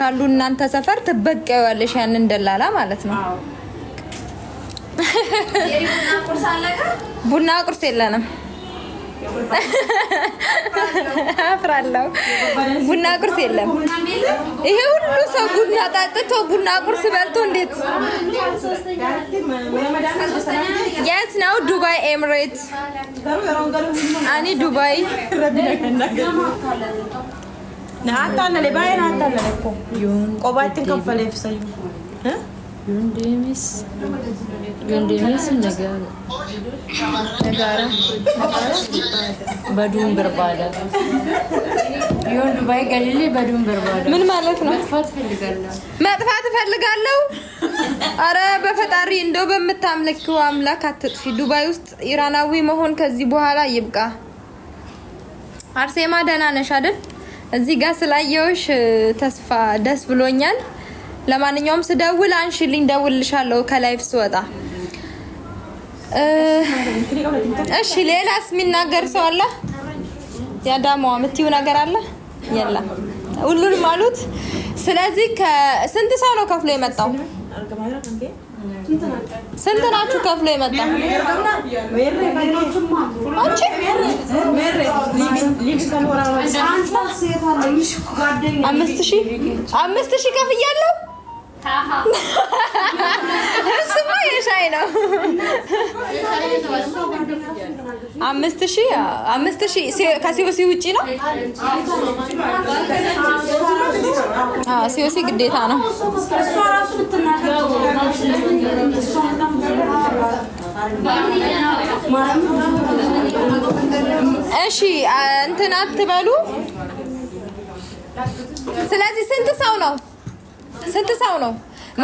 ካሉ እናንተ ሰፈር ትበቀያለሽ ያንን ደላላ ማለት ነው። ቡና ቁርስ የለንም። አፍራለሁ። ቡና ቁርስ የለም። ይሄ ሁሉ ሰው ቡና ጠጥቶ ቡና ቁርስ በልቶ እንዴት? የት ነው? ዱባይ ኤሚሬትስ። አኒ ዱባይ نهاتنا لباين هاتنا لكم قبائل كفل يفسي ها يونديميس نجارة بدون بربادة يوم دبي قال لي بدون بربادة من مالتنا መጥፋት ፈልጋለሁ አረ በፈጣሪ እንደው በመታምለከው አምላክ አትጥፊ ዱባይ ውስጥ ኢራናዊ መሆን ከዚህ በኋላ ይብቃ አርሴማ ደህና ነሽ አይደል እዚህ ጋር ስላየውሽ ተስፋ ደስ ብሎኛል ለማንኛውም ስደውል አንሽልኝ ደውልልሻለሁ ከላይፍ ስወጣ እሺ ሌላስ የሚናገር ሰው አለ ያዳማው ምትዩ ነገር አለ የላ ሁሉንም አሉት ስለዚህ ከስንት ሰው ነው ከፍሎ የመጣው ስንት ናችሁ ከፍሎ የመጣው አንቺ አምስት ሺህ ከፍያለሁ እሱማ የሻይ ነው 5000 ከሲኦሲ ውጪ ነው ሲኦሲ ግዴታ ነው እሺ እንትን አትበሉ ስለዚህ ስንት ሰው ነው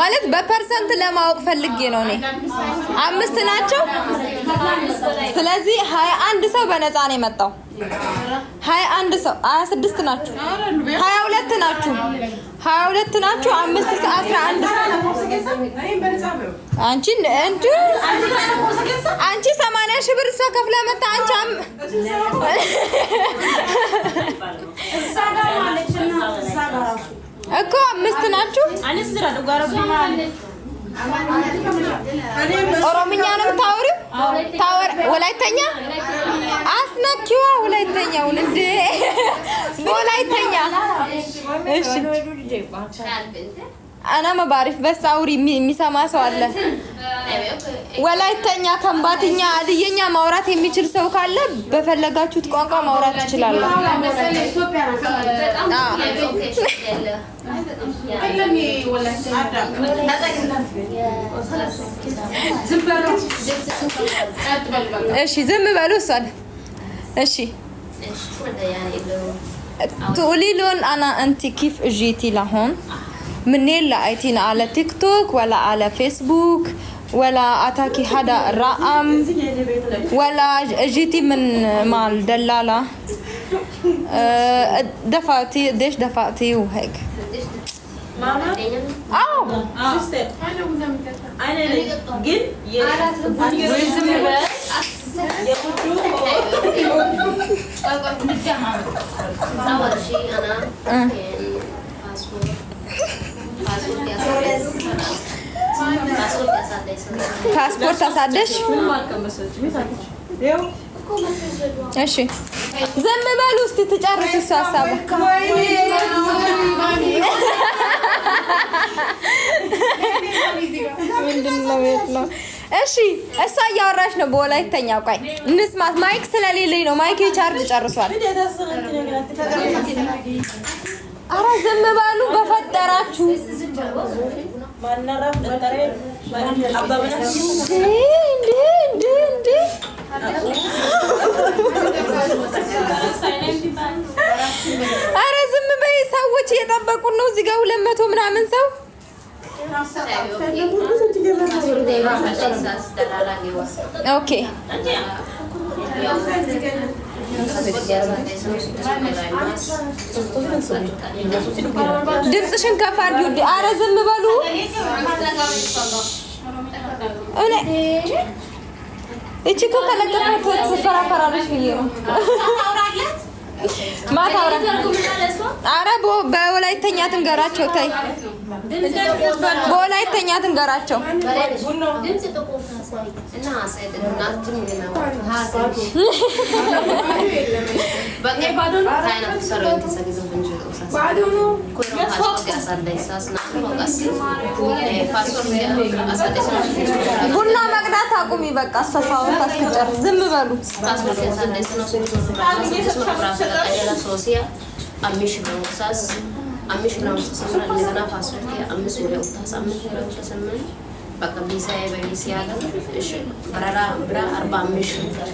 ማለት በፐርሰንት ለማወቅ ፈልጌ ነው እኔ 5 ናቸው ስለዚህ 21 ሰው በነፃ ነው የመጣው 21 ሰው 26 ናችሁ 22 ናችሁ 5 11 አንቺ 80 ሺህ ብር ሰው ከፍላ መጣ አንቺ እኮ 5 ናችሁ ኦሮምኛ ነው ታወር ወላይተኛ አስነኪዋ ወላይተኛውን እንዴ ወላይተኛ እሺ انا ما بعرف بس አውሪ የሚሰማ ሰው አለ ወላይተኛ ከምባትኛ አድየኛ ማውራት የሚችል ሰው ካለ በፈለጋችሁት ቋንቋ ማውራት ትችላላችሁ እሺ ዝም በሉ እሷል እሺ تقولي لهم انا انت كيف اجيتي لهون منين لقيتينا على تيك توك ولا على فيسبوك ولا اتاكي حدا رقم ولا جيتي من مع الدلالة دفعتي قديش دفعتي وهيك ماما شفتي انا قل أول شيء أنا ፓስፖርት አሳደሽ እሺ ዝም በሉ እስቲ ትጨርሱ ሐሳቡ ምንድነው ቤት ነው እሺ እሷ እያወራች ነው በወላይተኛ ቆይ እንስማት ማይክ ስለሌለኝ ነው ማይክ ቻርጅ ጨርሷል አረ ዝም በሉ በፈጠራችሁ ማናራፍ ደረረ አባባና እንዴ አረ ዝም በይ ሰዎች እየጠበቁ ነው እዚህ ጋር 200 ምናምን ሰው ኦኬ ድምፅሽን ከፍ አድርጊው አረ ዝም በሉ እቺ እኮ ከለቀቀት ትፈራፈራለሽ ብዬ ነው ማታ አረ በወላይተኛ ትንገራቸው ታይ በወላይተኛ ትንገራቸው ቡና መቅዳት አቁሚ በቃ አስተሳውን ታስጨርስ ዝም በሉ አምሽ ነው ተሰምራ ለና ፓስፖርት አምሽ ወሬ ወጣስ አምሽ ወሬ ተሰመን በቃ ቢሳይ በቢሲያ እሺ በራራ ብራ 45 በቃ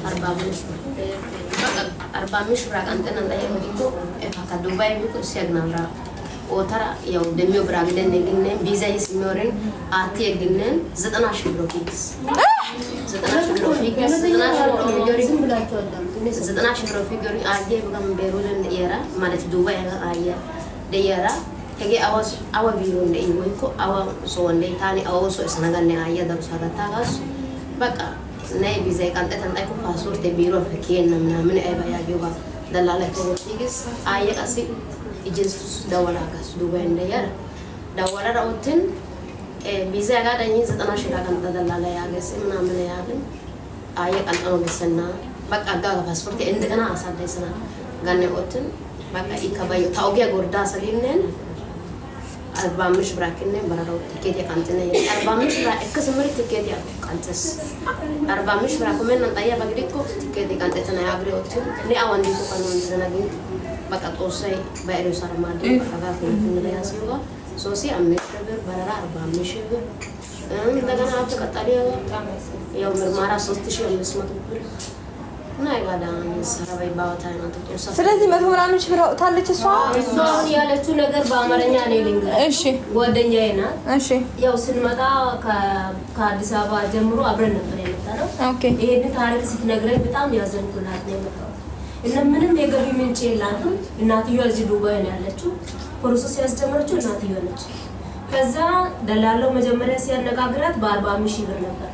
45 ብራ አንተና ላይ ወዲቶ እፋካ ዱባይ ቢቆ ሲያግናራ ኦተራ ያው ደሚዮ ብራ ግደን ነግነ ቢዛይ ሲኖርን አቲ ግነን 90 ሺህ ብር ፊክስ 90 ሺህ ብር ፊክስ 90 ሺህ ብር ፊገሪ ዝም ብላችሁ አዳም 90 ሺህ ብር ፊገሪ አየ በቃ ቤሩልን የራ ማለት ዱባይ አየ ደያራ ሄጌ አዋ ቢሮ እንደይ ወይኮ አዋ ሶንዴ ታኒ አዋ ሶ እስናጋኔ አያ ደርሳታ ታጋስ በቃ ናይ ቢዛይ ቃንተ ተንጣይኩ ፓስፖርት ቢሮ ፈኪየና ምናምን አይባ ያገባ ደላላ ከወጪግስ አየ አሲ ኢጀንሱስ ዳወላ ጋስ ዱባይ እንደያራ ዳወላ ራውትን ቢዛ ጋዳኝ 90 ሺህ ቃንተ ደላላ ያገስ ምናምን ያገን አየ ቃንተ ነው በሰና በቃ ጋጋ ፓስፖርት እንደገና አሳዳይስና ጋኔ ወትን በቃ ይከባዩ ታውቂያ ጎርዳ ሰሊነን 45 ብራክነ በራው ቲኬት ያቃንተነ 45 ብራ እከሰመሪ ቲኬት ያቃንተስ 45 ብራ ኮመን አንጣያ ባግዲኮ ቲኬት ያቃንተነ ያግሪዎት ኒ አዋንዲ ተቀኖን እንደናገኝ በቃ ጦሳይ ባይሮ ሰራማዲ በቃ ከንነ ያሲዋ ሶሲ አምስት ብር በራራ 45 ብር እንደገና አጥቃጣሪያ ያው ምርማራ 3500 ብር ናይ ጋዳን ሰራባይ ባውታና ተጦሳ ስለዚህ መቶ ምናምን ሺህ ብር ታለች እሷ ያለችው ነገር በአማርኛ ነው ልንገር እሺ ጓደኛዬ ናት እሺ ያው ስንመጣ ከአዲስ አበባ ጀምሮ አብረን ነበር የመጣነው ኦኬ ይሄን ታሪክ ስትነግረኝ በጣም ያዘንኩላት ነው የመጣው እና ምንም የገቢ ምንጭ የላትም እናትየው እዚህ ዱባይ ነው ያለችው ፕሮሰስ ያስጀመረችው እናትየው ነች ከዛ ደላላው መጀመሪያ ሲያነጋግራት በ45 ሺህ ብር ነበር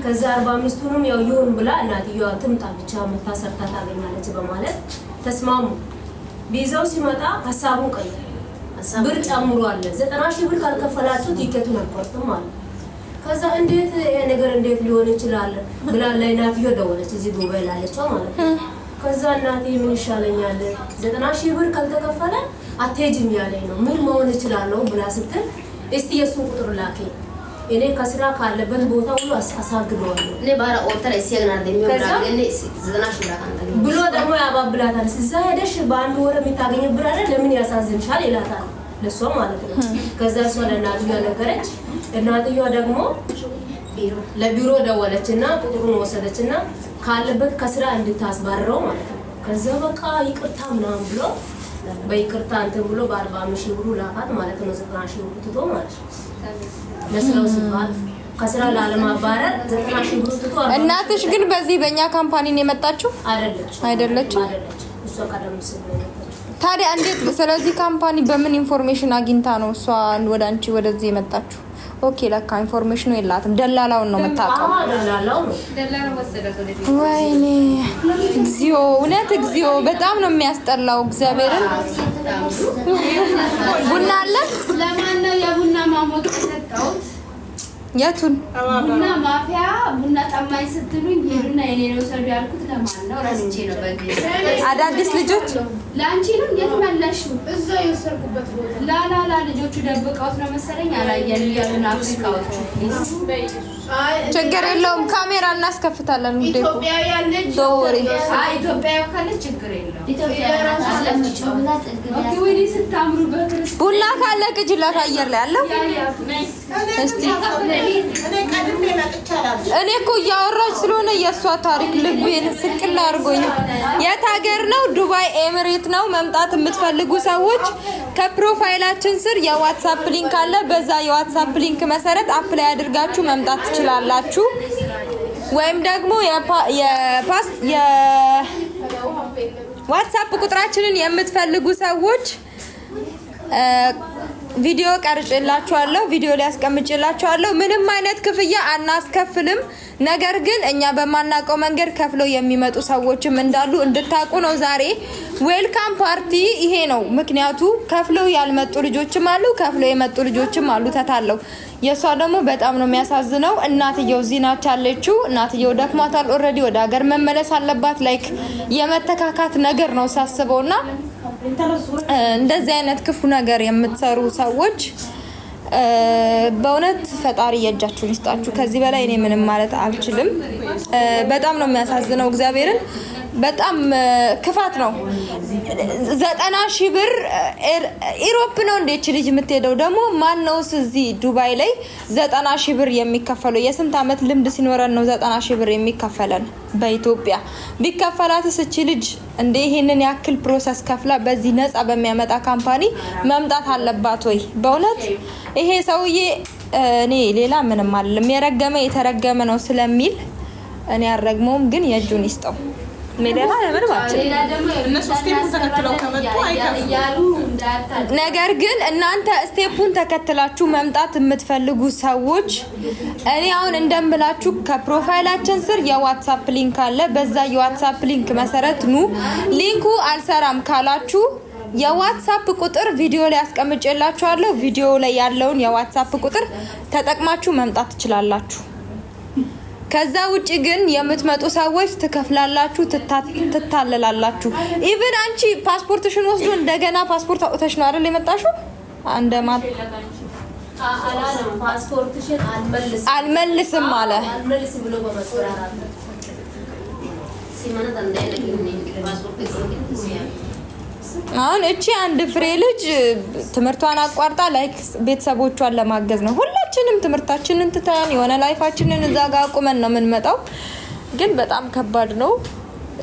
ከዛ 45ቱንም ያው ይሁን ብላ እናትየዋ ትምጣ ብቻ መታሰርታ ታገኛለች በማለት ተስማሙ ቢዛው ሲመጣ ሐሳቡን ቀየረ ብር ጨምሯል 90 ሺህ ብር ካልከፈላችሁ ቲኬቱን አቆርጥም ማለት ከዛ እንዴት ይሄ ነገር እንዴት ሊሆን ይችላል ብላ ለእናትየው ደወለች እዚህ ዱባይ ላለችው ማለት ከዛ እናቴ ምን ይሻለኛል 90 ሺህ ብር ካልተከፈለ አትሄጂም ያለኝ ነው ምን መሆን ይችላል ብላ ስትል እስቲ የሱን ቁጥር ላከ እኔ ከስራ ካለበት ቦታ ሁሉ አሳግደዋለሁ እኔ ባራ ኦተር እሲያና ደሚዮ ብራገኔ 90 ሺህ ብር አንተ ብሎ ደግሞ ያባብላታል እዛ ሄደሽ በአንድ ወር የምታገኝ ብር አይደል ለምን ያሳዝንሻል ይላታል ለሷ ማለት ነው ከዛ እሷ ለእናትየዋ ነገረች እናትየዋ ደግሞ ለቢሮ ደወለችና ቁጥሩን ወሰደችና ካለበት ከስራ እንድታስባረው ማለት ነው ከዛ በቃ ይቅርታ ምናምን ብሎ በይቅርታ እንትን ብሎ በ45 ሺህ ብር ላካት ማለት ነው 90 ሺህ ብር ትቶ ማለት ነው ለስራው ሲባል ከስራ ለማባረር 90 ሺህ ብር ትቶ እናትሽ ግን በዚህ በእኛ ካምፓኒ ነው የመጣችው አይደለችም እሷ ቀደም ሲል ታዲያ እንዴት ስለዚህ ካምፓኒ በምን ኢንፎርሜሽን አግኝታ ነው እሷ ወደ አንቺ ወደዚህ የመጣችው ኦኬ ለካ ኢንፎርሜሽኑ የላትም ደላላውን ነው መታቀው ደላላው ወሰደው ወይኔ እግዚኦ እውነት እግዚኦ በጣም ነው የሚያስጠላው እግዚአብሔርን ቡና አለ ለማን ነው የቡና ማሞቅ ተሰጣውት የቱን ቡና ማፊያ ቡና ጠማኝ ስትሉኝ ሄዱና የኔ ነው ሰው ያልኩት ለማን ነው ራስቼ ነው በዚህ አዳዲስ ልጆች ላንቺ ነው የትመለሹ እዛ የሰርኩበት ቦታ ላላላ ልጆቹ ደብቀውት ነው መሰለኝ አላየን ያሉን አፍሪካዎቹ ችግር የለውም ካሜራ እናስከፍታለን እንዴ ኢትዮጵያ ያለች ዶሪ ኢትዮጵያ ካለች ችግር የለውም ኢትዮጵያ ያለች ኦኬ ወዲ ስታምሩ በክርስቶስ ቡላ ካለ ቅጅላት አየር ላይ አለ እስቲ እኔ እኮ ያወራች ስለሆነ የሷ ታሪክ ልቤን ስቅል አድርጎኝ የት ሀገር ነው ዱባይ ኤሚሬት ነው መምጣት የምትፈልጉ ሰዎች ከፕሮፋይላችን ስር የዋትስአፕ ሊንክ አለ በዛ የዋትስአፕ ሊንክ መሰረት አፕላይ አድርጋችሁ መምጣት ትችላላችሁ ወይም ደግሞ ዋትስአፕ ቁጥራችንን የምትፈልጉ ሰዎች ቪዲዮ ቀርጬላችኋለሁ፣ ቪዲዮ ላይ አስቀምጬላችኋለሁ። ምንም አይነት ክፍያ አናስከፍልም። ነገር ግን እኛ በማናውቀው መንገድ ከፍለው የሚመጡ ሰዎችም እንዳሉ እንድታቁ ነው። ዛሬ ዌልካም ፓርቲ ይሄ ነው ምክንያቱ። ከፍለው ያልመጡ ልጆችም አሉ፣ ከፍለው የመጡ ልጆችም አሉ ተታለው። የሷ ደግሞ በጣም ነው የሚያሳዝነው። እናትየው እዚህ ናት ያለችው። እናትየው ደክሟታል ኦልሬዲ፣ ወደ ሀገር መመለስ አለባት። ላይክ የመተካካት ነገር ነው ሳስበውና እንደዚህ አይነት ክፉ ነገር የምትሰሩ ሰዎች በእውነት ፈጣሪ የእጃችሁን ይስጣችሁ። ከዚህ በላይ እኔ ምንም ማለት አልችልም። በጣም ነው የሚያሳዝነው። እግዚአብሔርን በጣም ክፋት ነው። 90,000 ብር ኢሮፕ ነው እንዴች ልጅ የምትሄደው? ደግሞ ማን ነውስ እዚህ ዱባይ ላይ 90,000 ብር የሚከፈለው? የስንት አመት ልምድ ሲኖረን ነው 90,000 ብር የሚከፈለን? በኢትዮጵያ ቢከፈላትስ እቺ ልጅ እንዴ ይሄንን ያክል ፕሮሰስ ከፍላ በዚህ ነፃ በሚያመጣ ካምፓኒ መምጣት አለባት ወይ? በእውነት ይሄ ሰውዬ እኔ ሌላ ምንም አይደለም፣ የረገመ የተረገመ ነው ስለሚል እኔ አልረግመውም፣ ግን የእጁን ይስጠው። ሜዳላ ለምን ባጭ እነሱ ስቴፑን ተከትለው ከመጡ አይከፍሉ። ነገር ግን እናንተ ስቴፑን ተከትላችሁ መምጣት የምትፈልጉ ሰዎች እኔ አሁን እንደምላችሁ ከፕሮፋይላችን ስር የዋትስአፕ ሊንክ አለ። በዛ የዋትስአፕ ሊንክ መሰረት ኑ። ሊንኩ አልሰራም ካላችሁ የዋትስአፕ ቁጥር ቪዲዮ ላይ አስቀምጬላችኋለሁ። ቪዲዮ ላይ ያለውን የዋትስአፕ ቁጥር ተጠቅማችሁ መምጣት ትችላላችሁ። ከዛ ውጪ ግን የምትመጡ ሰዎች ትከፍላላችሁ፣ ትታለላላችሁ። ኢቭን አንቺ ፓስፖርትሽን ወስዶ እንደገና ፓስፖርት አውጥተሽ ነው አይደል የመጣሽው? አንደማት አላለም ፓስፖርትሽን አልመልስም አለ። አልመልስም ብሎ በመስፈራራት ሲማና እንደነ ፓስፖርት አሁን እቺ አንድ ፍሬ ልጅ ትምህርቷን አቋርጣ ላይክ ቤተሰቦቿን ለማገዝ ነው። ሁላችንም ትምህርታችንን ትተን የሆነ ላይፋችንን እዛ ጋር አቁመን ነው የምንመጣው። ግን በጣም ከባድ ነው።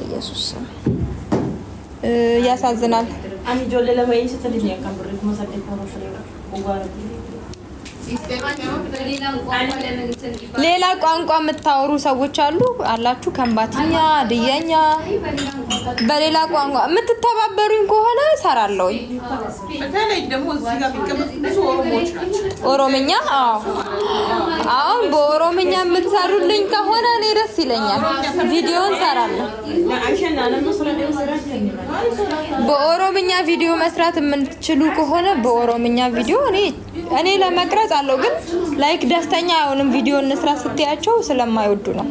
ኢየሱስ ያሳዝናል። አኒ ጆሌ ለማይንስ ተልኝ ያካብር መሰደድ ነው ሌላ ቋንቋ የምታወሩ ሰዎች አላችሁ ከምባቲኛ፣ ድየኛ፣ በሌላ ቋንቋ የምትተባበሩኝ ከሆነ ሰራለሁ። በተለይ ደግሞ እዚህ ጋር ቢቀመጡ ብዙ ኦሮሞዎች ናቸው። ኦሮምኛ አሁን በኦሮምኛ የምትሰሩልኝ ከሆነ እኔ ደስ ይለኛል። ቪዲዮን ሰራለሁ። በኦሮምኛ ቪዲዮ መስራት የምትችሉ ከሆነ በኦሮምኛ ቪዲዮ እኔ ለመቅረጽ አለው። ግን ላይክ ደስተኛ አይሆንም ቪዲዮ እንስራ ስትያቸው ስለማይወዱ ነው።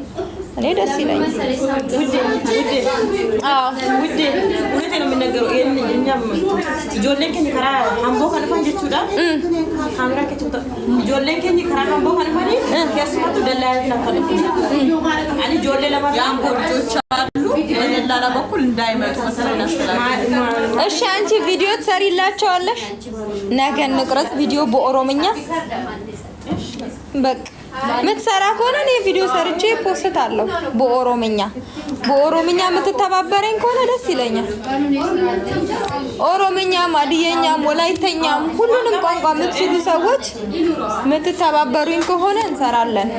እኔ ደስ ይለኛል። ውዴ ነው የምነገረው። የኛም ጆሌን ከኝ ከራ አምቦ ከነፋን ጀቹዳ ካሜራ ከቹታ ጆሌን ከኝ ከራ አምቦ ከነፋኒ ከስማቱ ደላያ ተፈለፈ አኒ ጆሌ ለማራ አምቦ ልጆች አሉ በደላላ በኩል እንዳይመጡ መሰለኝ አስተላልፍ። እሺ አንቺ ቪዲዮ ትሰሪላቸዋለሽ? ነገ እንቅረጽ ቪዲዮ በኦሮምኛ በቃ ምትሰራ ከሆነ እኔ ቪዲዮ ሰርቼ ፖስት አለው። በኦሮምኛ የምትተባበረኝ ከሆነ ደስ ይለኛል። ኦሮምኛ፣ ማዲየኛም፣ ወላይተኛም ሁሉንም ቋንቋ የምትችሉ ሰዎች የምትተባበሩኝ ከሆነ እንሰራለን።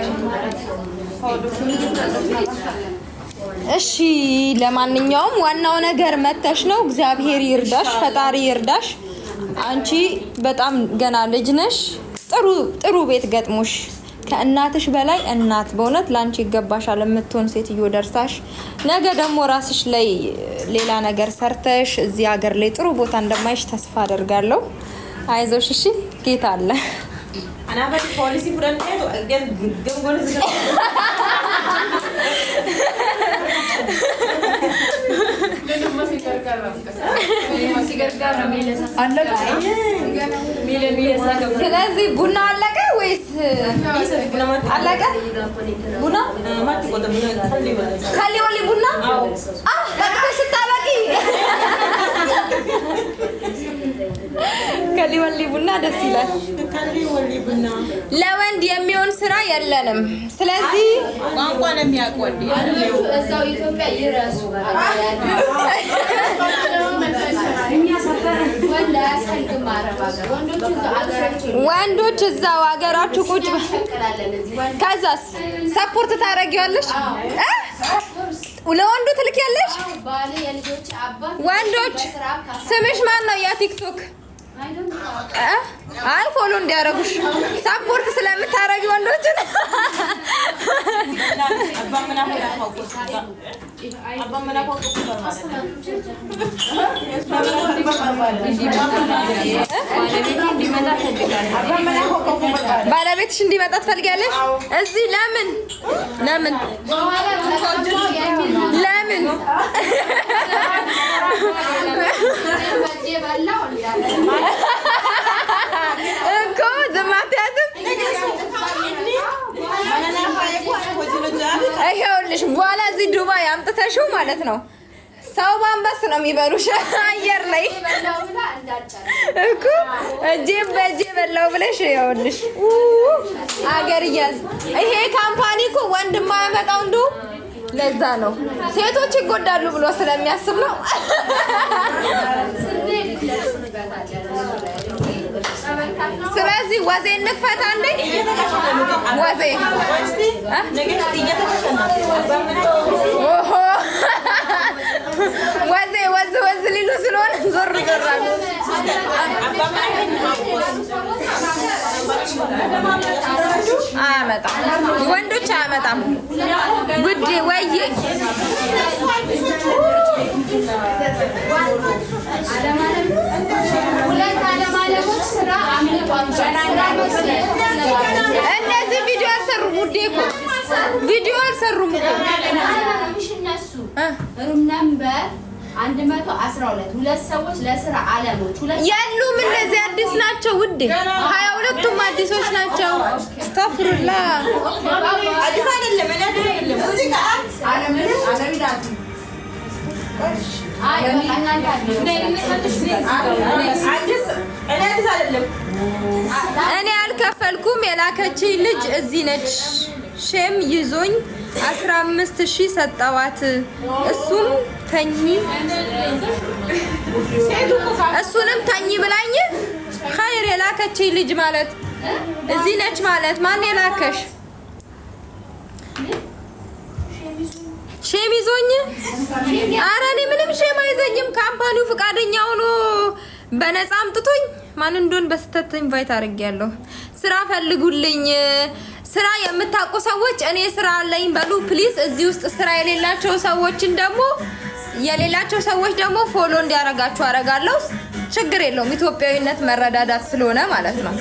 እሺ ለማንኛውም ዋናው ነገር መተሽ ነው። እግዚአብሔር ይርዳሽ፣ ፈጣሪ ይርዳሽ። አንቺ በጣም ገና ልጅ ነሽ። ጥሩ ቤት ገጥሞሽ ከእናትሽ በላይ እናት በእውነት ላንቺ ይገባሻል የምትሆን ሴትዮ ደርሳሽ ነገ ደግሞ ራስሽ ላይ ሌላ ነገር ሰርተሽ እዚህ ሀገር ላይ ጥሩ ቦታ እንደማይሽ ተስፋ አደርጋለሁ። አይዞሽ እሺ። ጌታ አለ። አና ፖሊሲ ፍረንቴ ገንጎል ስለዚህ ቡና አለቀ ወይስ አለቀ? ቡና ካሊ ወሊ ቡና በቃ ስታበቂ ካሊ ወሊ ቡና ደስ ይላል። ለወንድ የሚሆን ስራ የለንም። ስለዚህ ቋንቋ ነው የሚያቆል እዛው ኢትዮጵያ ይረሱ ወንዶች እዛው ሀገራችሁ ቁጭ ከዛስ ሰፖርት ታደርጊዋለሽ? ለወንዱ ትልኪያለሽ? ወንዶች ስምሽ ማን ነው? ያ ቲክቶክ አይ ፎሎ እንዲያረጉሽ ሳፖርት ስለምታረጊ ወንዶችን ባለቤትሽ እንዲመጣ ትፈልጊያለሽ? እዚህ ለምን እኮ ዝም አትያትም? ይኸውልሽ በኋላ እዚህ ዱባይ አምጥተሽው ማለት ነው ሰው ባንበስ ነው የሚበሉሽ አየር ላይ እኮ እጄ በእጄ በላው ብለሽ ይኸውልሽ አገር እያዝ ይሄ ካምፓኒ እኮ ወንድማ ያመጣው እንደው ለዛ ነው ሴቶች ይጎዳሉ ብሎ ስለሚያስብ ነው። ስለዚህ ወዜ እንክፈት አንዴ ወዜ ኦሆ ወዝ ሊሉ ስለሆነ ዞር አሉ። አያመጣም ወንዶች አያመጣም ውዴ ወይ እነዚህ ቪዲዮ አልሰሩም ውዴ እኮ ቪዲዮ አልሰሩም እኮ ሩም ነምበር 112 ሁለት ሰዎች ለስራ አለሞች ያሉም እነዚህ አዲስ ናቸው ውዴ 22ቱም አዲሶች ናቸው። አስተፍሩላ አዲስ አይደለም እዚህ ጋር እኔ አልከፈልኩም። የላከችኝ ልጅ እዚህ ነች። ሼም ይዞኝ 15,000 ሰጠዋት። እሱንም ተኝ ብላኝ ኸይር የላከችኝ ልጅ ማለት እዚህ ነች ማለት ማን የላከሽ? ሼም ይዞኝ? ኧረ እኔ ምንም ሼም አይዘኝም። ካምፓኒው ፍቃደኛ ሆኖ በነፃ አምጥቶኝ ማን እንደሆነ በስተት ኢንቫይት አድርጌያለሁ። ስራ ፈልጉልኝ። ስራ የምታውቁ ሰዎች እኔ ስራ አለኝ በሉ ፕሊዝ። እዚህ ውስጥ ስራ የሌላቸው ሰዎች ደግሞ ፎሎ እንዲያረጋችሁ አረጋለሁ። ችግር የለውም። ኢትዮጵያዊነት መረዳዳት ስለሆነ ማለት ነው።